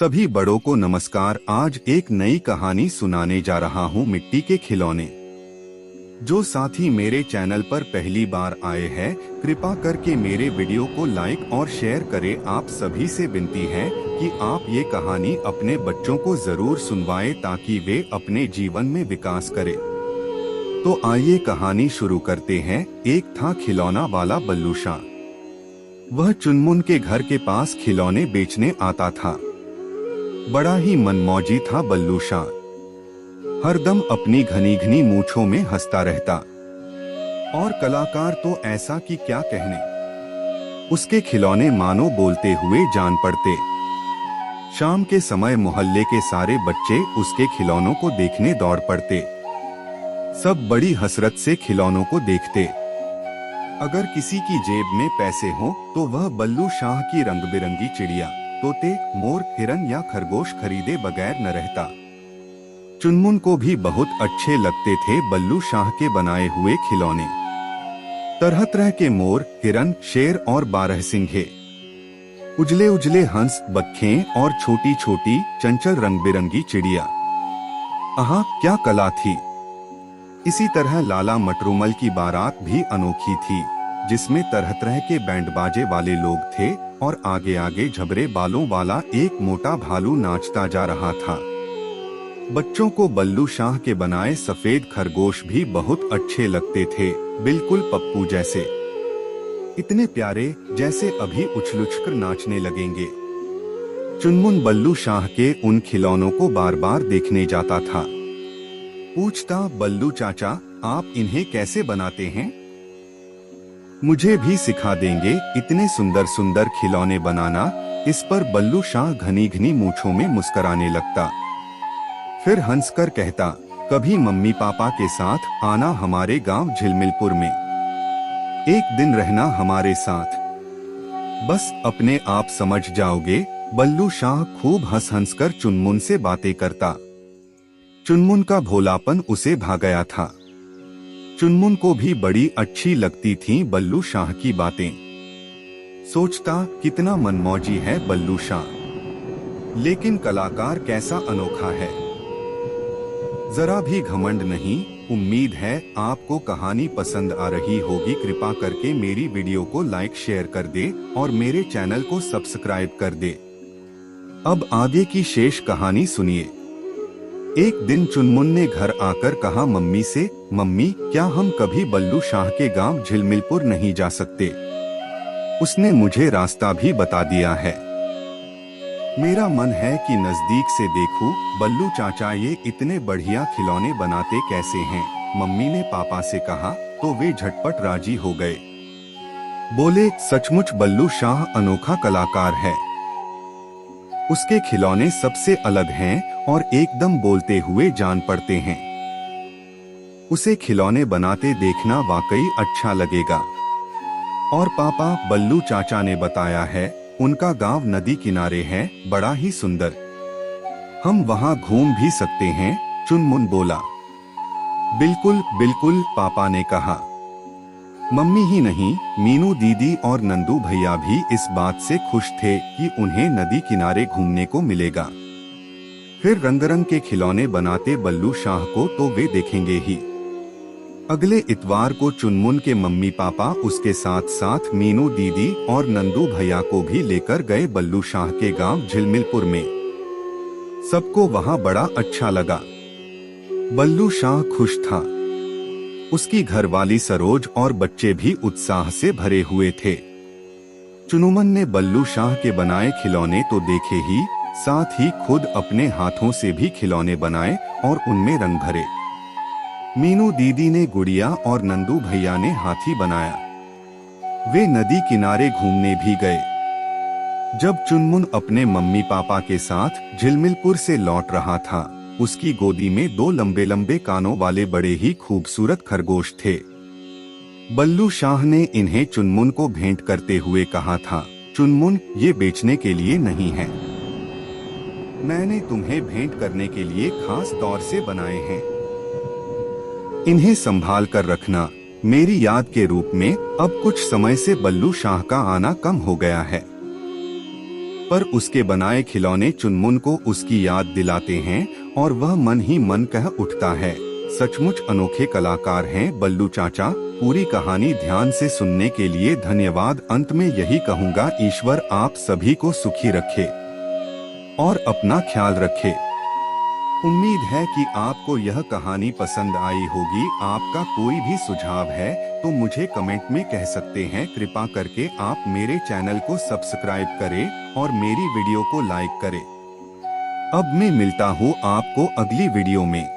सभी बड़ों को नमस्कार। आज एक नई कहानी सुनाने जा रहा हूँ मिट्टी के खिलौने। जो साथी मेरे चैनल पर पहली बार आए हैं, कृपा करके मेरे वीडियो को लाइक और शेयर करें। आप सभी से विनती है कि आप ये कहानी अपने बच्चों को जरूर सुनवाएं ताकि वे अपने जीवन में विकास करें। तो आइए कहानी शुरू करते हैं। एक था खिलौना वाला बल्लू शाह। वह चुनमुन के घर के पास खिलौने बेचने आता था। बड़ा ही मनमौजी था बल्लू शाह। हरदम अपनी घनी घनी मूंछों में हंसता रहता। और कलाकार तो ऐसा कि क्या कहने। उसके खिलौने मानो बोलते हुए जान पड़ते। शाम के समय मोहल्ले के सारे बच्चे उसके खिलौनों को देखने दौड़ पड़ते। सब बड़ी हसरत से खिलौनों को देखते। अगर किसी की जेब में पैसे हो तो वह बल्लू शाह की रंग बिरंगी चिड़िया, तोते, मोर, हिरन या खरगोश खरीदे बगैर न रहता। चुनमुन को भी बहुत अच्छे लगते थे बल्लू शाह के बनाए हुए खिलौने। तरह तरह के मोर, हिरन, शेर और बारहसिंघे, उजले उजले हंस, बखें और छोटी छोटी चंचल रंग बिरंगी चिड़िया। आहा, क्या कला थी। इसी तरह लाला मटरूमल की बारात भी अनोखी थी, जिसमें तरह तरह के बैंड बाजे वाले लोग थे और आगे आगे झबरे बालों वाला एक मोटा भालू नाचता जा रहा था। बच्चों को बल्लू शाह के बनाए सफेद खरगोश भी बहुत अच्छे लगते थे, बिल्कुल पप्पू जैसे। इतने प्यारे, जैसे अभी उछल-उछल नाचने लगेंगे। चुनमुन बल्लू शाह के उन खिलौनों को बार बार देखने जाता था। पूछता, बल्लू चाचा, आप इन्हें कैसे बनाते हैं? मुझे भी सिखा देंगे इतने सुंदर सुंदर खिलौने बनाना। इस पर बल्लू शाह घनी घनी मूंछों में मुस्कुराने लगता। फिर हंसकर कहता, कभी मम्मी पापा के साथ आना हमारे गांव झिलमिलपुर में। एक दिन रहना हमारे साथ। बस अपने आप समझ जाओगे। बल्लू शाह खूब हंस हंस कर चुनमुन से बातें करता। चुनमुन का भोलापन उसे भा गया था। चुनमुन को भी बड़ी अच्छी लगती थीं बल्लू शाह की बातें। सोचता, कितना मनमौजी है बल्लू शाह। लेकिन कलाकार कैसा अनोखा है। जरा भी घमंड नहीं। उम्मीद है आपको कहानी पसंद आ रही होगी। कृपा करके मेरी वीडियो को लाइक शेयर कर दे और मेरे चैनल को सब्सक्राइब कर दे। अब आगे की शेष कहानी सुनिए। एक दिन चुनमुन ने घर आकर कहा मम्मी से, मम्मी, क्या हम कभी बल्लू शाह के गांव झिलमिलपुर नहीं जा सकते? उसने मुझे रास्ता भी बता दिया है। मेरा मन है कि नजदीक से देखूं। बल्लू चाचा ये इतने बढ़िया खिलौने बनाते कैसे हैं? मम्मी ने पापा से कहा तो वे झटपट राजी हो गए। बोले, सचमुच बल्लू शाह अनोखा कलाकार है। उसके खिलौने सबसे अलग हैं और एकदम बोलते हुए जान पड़ते हैं। उसे खिलौने बनाते देखना वाकई अच्छा लगेगा। और पापा, बल्लू चाचा ने बताया है उनका गांव नदी किनारे है, बड़ा ही सुंदर। हम वहां घूम भी सकते हैं। चुनमुन बोला। बिल्कुल बिल्कुल, पापा ने कहा। मम्मी ही नहीं, मीनू दीदी और नंदू भैया भी इस बात से खुश थे कि उन्हें नदी किनारे घूमने को मिलेगा। फिर रंग-रंग के खिलौने बनाते बल्लू शाह को तो वे देखेंगे ही। अगले इतवार को चुनमुन के मम्मी पापा उसके साथ साथ मीनू दीदी और नंदू भैया को भी लेकर गए बल्लू शाह के गांव झिलमिलपुर में। सबको वहां बड़ा अच्छा लगा। बल्लू शाह खुश था। उसकी घरवाली सरोज और बच्चे भी उत्साह से भरे हुए थे। चुनमुन ने बल्लू शाह के बनाए खिलौने तो देखे ही, साथ ही खुद अपने हाथों से भी खिलौने बनाए और उनमें रंग भरे। मीनू दीदी ने गुड़िया और नंदू भैया ने हाथी बनाया। वे नदी किनारे घूमने भी गए। जब चुनमुन अपने मम्मी पापा के साथ झिलमिलपुर से लौट रहा था, उसकी गोदी में दो लंबे लंबे कानों वाले बड़े ही खूबसूरत खरगोश थे। बल्लू शाह ने इन्हें चुनमुन को भेंट करते हुए कहा था, चुनमुन, ये बेचने के लिए नहीं है। मैंने तुम्हें भेंट करने के लिए खास तौर से बनाए हैं। इन्हें संभाल कर रखना। मेरी याद के रूप में अब कुछ समय से बल्लू शाह का आना कम हो गया है। पर उसके बनाए खिलौने चुनमुन को उसकी याद दिलाते हैं और वह मन ही मन कह उठता है, सचमुच अनोखे कलाकार हैं बल्लू चाचा। पूरी कहानी ध्यान से सुनने के लिए धन्यवाद। अंत में यही कहूँगा, ईश्वर आप सभी को सुखी रखे और अपना ख्याल रखे। उम्मीद है कि आपको यह कहानी पसंद आई होगी। आपका कोई भी सुझाव है तो मुझे कमेंट में कह सकते हैं। कृपा करके आप मेरे चैनल को सब्सक्राइब करें और मेरी वीडियो को लाइक करें। अब मैं मिलता हूँ आपको अगली वीडियो में।